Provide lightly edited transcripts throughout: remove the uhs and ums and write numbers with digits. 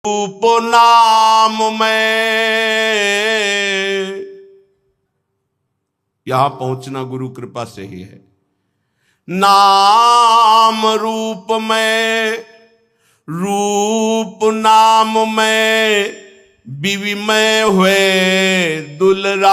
रूप नाम में यहां पहुंचना गुरु कृपा से ही है। नाम रूप में, रूप नाम में विविमय हुए दुलराऊं,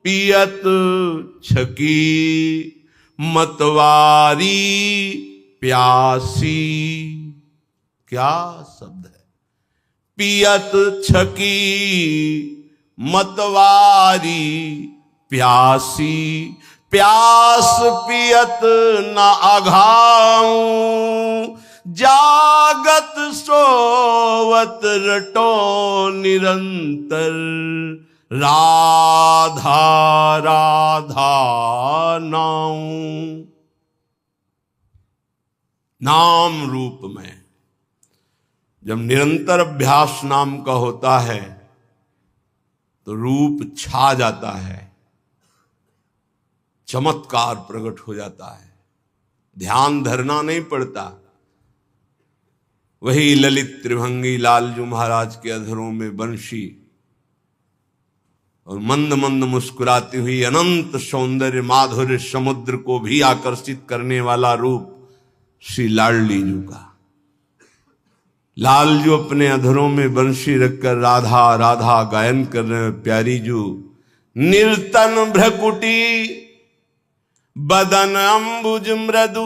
पियत छकी मतवारी प्यासी। क्या शब्द है! पियत छकी मतवारी प्यासी, प्यास पियत न अघाऊं, जागत सोवत रटो निरंतर, राधा राधा नाऊं। नाम रूप में जब निरंतर अभ्यास नाम का होता है तो रूप छा जाता है, चमत्कार प्रकट हो जाता है, ध्यान धरना नहीं पड़ता। वही ललित त्रिभंगी लालजू महाराज के अधरों में बंशी और मंद मंद मुस्कुराती हुई अनंत सौंदर्य माधुर्य समुद्र को भी आकर्षित करने वाला रूप श्री लाडलीजू का। लालजू अपने अधरों में बंशी रखकर राधा राधा गायन कर रहे हैं। प्यारी जू निर्तन भ्रकुटी बदन अंबुज मृदु,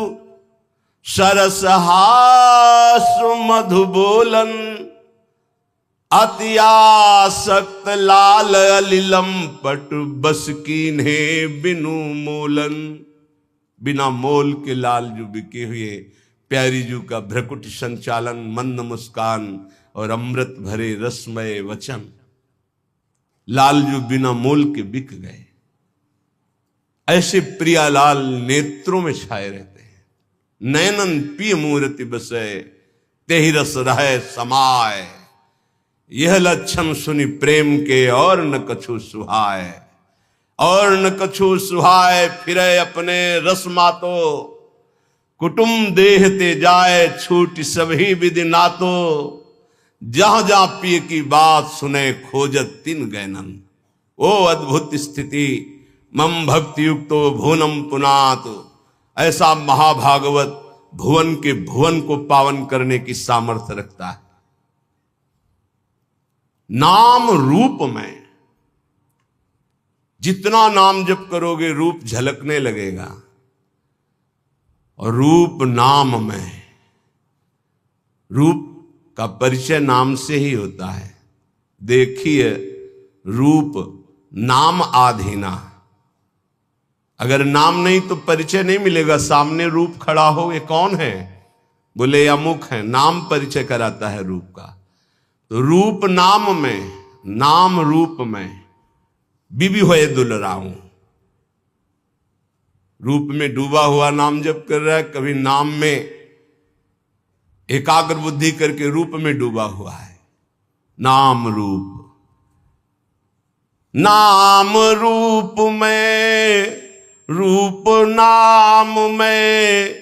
सरस हास मधु बोलन, अत्यासक्त लाल अलिलम पट बस कीन्हे बिनु मोलन। बिना मोल के लालजू बिके हुए प्यारी जू का भ्रकुट संचालन, मंद मुस्कान और अमृत भरे रसमय वचन, लालजू बिना मोल के बिक गए। ऐसे प्रियालाल नेत्रों में छाए रहते हैं। नयनन पिय मूर्ति बसे, तेहि रस रहे समाय, यह लक्षण सुनि प्रेम के और न कछु सुहाय। और न कछु सुहाय फिरे अपने रस मातो, कुटुम देहते जाए छूट सभी विधि नातो, जहां जहां पिय की बात सुने खोजत तिन गैनन। ओ अद्भुत स्थिति मम भक्ति युक्तो भुवनम पुनात। ऐसा महाभागवत भुवन के भुवन को पावन करने की सामर्थ्य रखता है। नाम रूप में जितना नाम जप करोगे रूप झलकने लगेगा। और रूप नाम में, रूप का परिचय नाम से ही होता है। देखिए रूप नाम आधीना, अगर नाम नहीं तो परिचय नहीं मिलेगा। सामने रूप खड़ा हो, ये कौन है? बोले अमुक है। नाम परिचय कराता है रूप का। तो रूप नाम में, नाम रूप में बिबी होए दुलराऊं। रूप में डूबा हुआ नाम जप कर रहा है, कभी नाम में एकाग्र बुद्धि करके रूप में डूबा हुआ है। नाम रूप, नाम रूप में, रूप नाम में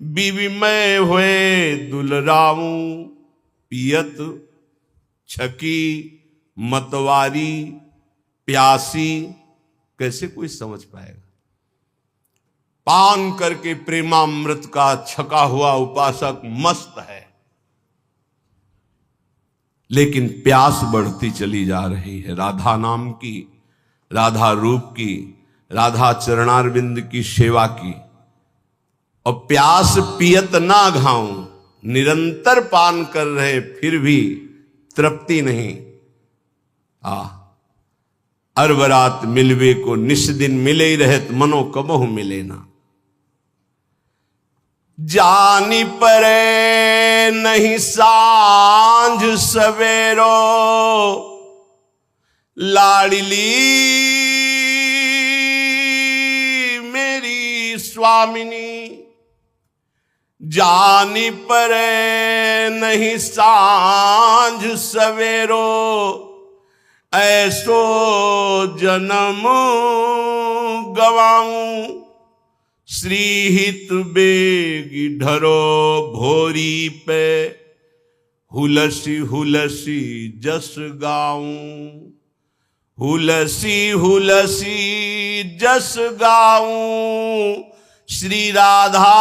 विविमय हुए दुलराऊं, पियत छकी मतवारी प्यासी। कैसे कोई समझ पाएगा? पान करके प्रेमामृत का छका हुआ उपासक मस्त है, लेकिन प्यास बढ़ती चली जा रही है राधा नाम की, राधा रूप की, राधा चरणारविंद की सेवा की। और प्यास पियत ना घाऊं, निरंतर पान कर रहे फिर भी तृप्ति नहीं। अरबरात मिलवे को निस दिन मिले ही रहत, मनो कबहु मिले ना। जानी परे नहीं सांझ सवेरो, लाडली मेरी स्वामिनी। जानी परे नहीं सांझ सवेरो, ऐसो जन्म गवाऊं, श्रीहित बेगी ढरो भोरी पे, हुलसी हुलसी जस गाऊं, हुलसी हुलसी जस गाऊं, श्री राधा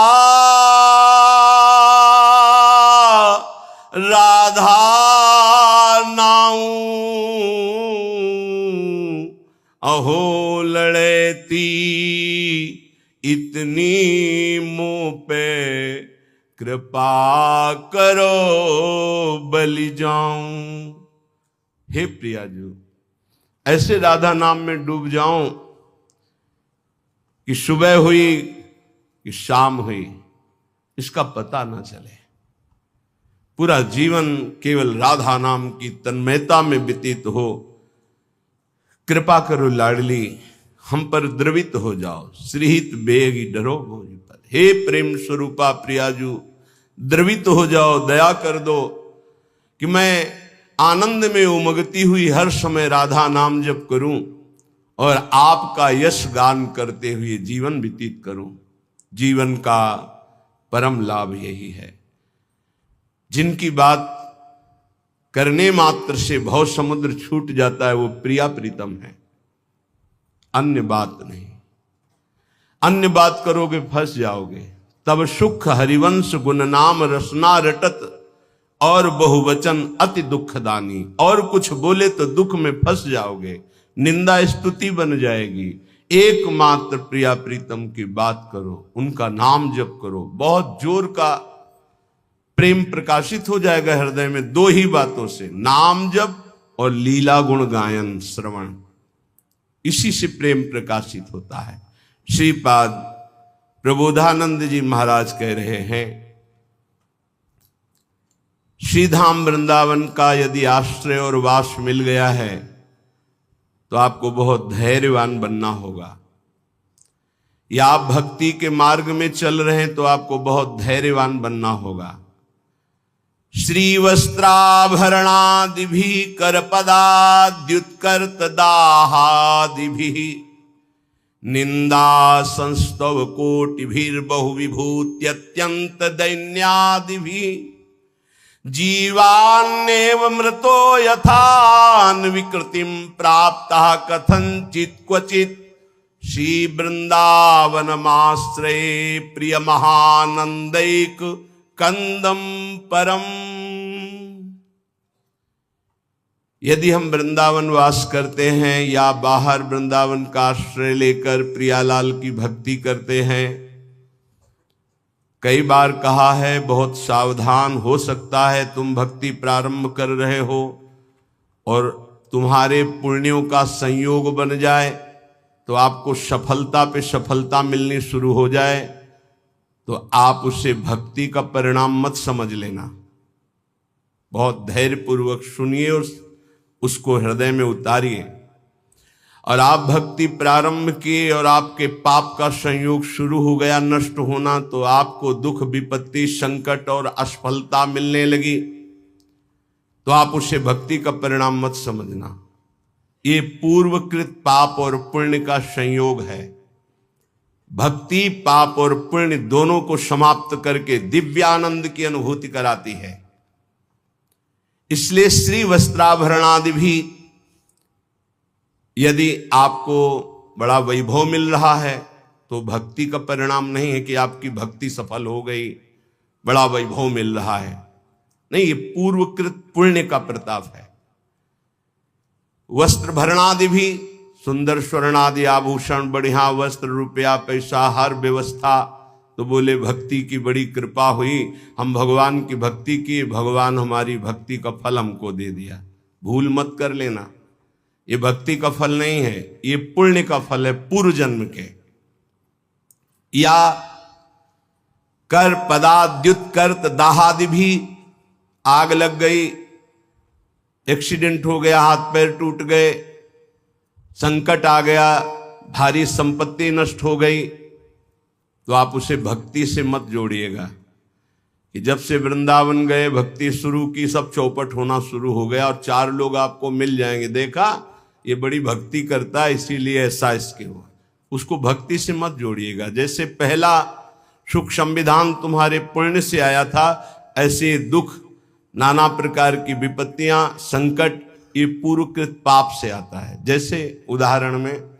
राधा नाऊं, अहो लड़ती इतनी मुँह पे, कृपा करो बलि जाऊं। हे प्रियाजू, ऐसे राधा नाम में डूब जाऊं कि सुबह हुई कि शाम हुई इसका पता ना चले, पूरा जीवन केवल राधा नाम की तन्मयता में व्यतीत हो। कृपा करो लाडली, हम पर द्रवित हो जाओ, श्रीहित बेगी डरो भोरी पर। हे प्रेम स्वरूपा प्रियाजू, द्रवित हो जाओ, दया कर दो कि मैं आनंद में उमगती हुई हर समय राधा नाम जप करूं और आपका यश गान करते हुए जीवन व्यतीत करूं। जीवन का परम लाभ यही है। जिनकी बात करने मात्र से भव समुद्र छूट जाता है वो प्रिया प्रीतम है, अन्य बात नहीं। अन्य बात करोगे फंस जाओगे। तब सुख हरिवंश गुण नाम रसना रटत, और बहुवचन अति दुखदानी। और कुछ बोले तो दुख में फंस जाओगे, निंदा स्तुति बन जाएगी। एकमात्र प्रिया प्रीतम की बात करो, उनका नाम जप करो, बहुत जोर का प्रेम प्रकाशित हो जाएगा हृदय में। दो ही बातों से, नाम जप और लीला गुण गायन श्रवण, इसी से प्रेम प्रकाशित होता है। श्रीपाद प्रबोधानंद जी महाराज कह रहे हैं, श्रीधाम वृंदावन का यदि आश्रय और वास मिल गया है तो आपको बहुत धैर्यवान बनना होगा। या आप भक्ति के मार्ग में चल रहे हैं तो आपको बहुत धैर्यवान बनना होगा। श्री वस्त्राभरणादिभि करपदाद्युत्कर्त दाहादिभि, निंदा संस्तव कोटिभिर्बहु विभूत्यत्यंत दैन्यादिभि, जीवान्नेव मृतो यथान विकृतिम प्राप्तः कथंचित् क्वचित्, श्री वृंदावनमाश्रये प्रिय महानंदैक कंदम परम। यदि हम वृंदावन वास करते हैं या बाहर वृंदावन का आश्रय लेकर प्रियालाल की भक्ति करते हैं, कई बार कहा है बहुत सावधान हो सकता है तुम भक्ति प्रारंभ कर रहे हो और तुम्हारे पुण्यों का संयोग बन जाए तो आपको सफलता पे सफलता मिलनी शुरू हो जाए, तो आप उसे भक्ति का परिणाम मत समझ लेना। बहुत धैर्यपूर्वक सुनिए और उसको हृदय में उतारिए। और आप भक्ति प्रारंभ किए और आपके पाप का संयोग शुरू हो गया नष्ट होना, तो आपको दुख विपत्ति संकट और असफलता मिलने लगी, तो आप उसे भक्ति का परिणाम मत समझना। ये पूर्वकृत पाप और पुण्य का संयोग है। भक्ति पाप और पुण्य दोनों को समाप्त करके दिव्यानंद की अनुभूति कराती है। इसलिए श्री वस्त्राभरणादि भी, यदि आपको बड़ा वैभव मिल रहा है तो भक्ति का परिणाम नहीं है कि आपकी भक्ति सफल हो गई, बड़ा वैभव मिल रहा है, नहीं, ये पूर्वकृत पुण्य का प्रताप है। वस्त्र भरणादि भी, सुंदर स्वर्णादि आभूषण, बढ़िया वस्त्र, रुपया पैसा, हर व्यवस्था, तो बोले भक्ति की बड़ी कृपा हुई, हम भगवान की भक्ति की, भगवान हमारी भक्ति का फल हमको दे दिया। भूल मत कर लेना, ये भक्ति का फल नहीं है, ये पुण्य का फल है पूर्व जन्म के। या कर पदाद्युत कर्त दाहादि भी, आग लग गई, एक्सीडेंट हो गया, हाथ पैर टूट गए, संकट आ गया, भारी संपत्ति नष्ट हो गई, तो आप उसे भक्ति से मत जोड़िएगा कि जब से वृंदावन गए भक्ति शुरू की सब चौपट होना शुरू हो गया और चार लोग आपको मिल जाएंगे, देखा ये बड़ी भक्ति करता है इसीलिए ऐसा इसके हुआ। उसको भक्ति से मत जोड़िएगा। जैसे पहला सुख संविधान तुम्हारे पुण्य से आया था, ऐसे दुख, नाना प्रकार की विपत्तियां, संकट, ये पूर्वकृत पाप से आता है। जैसे उदाहरण में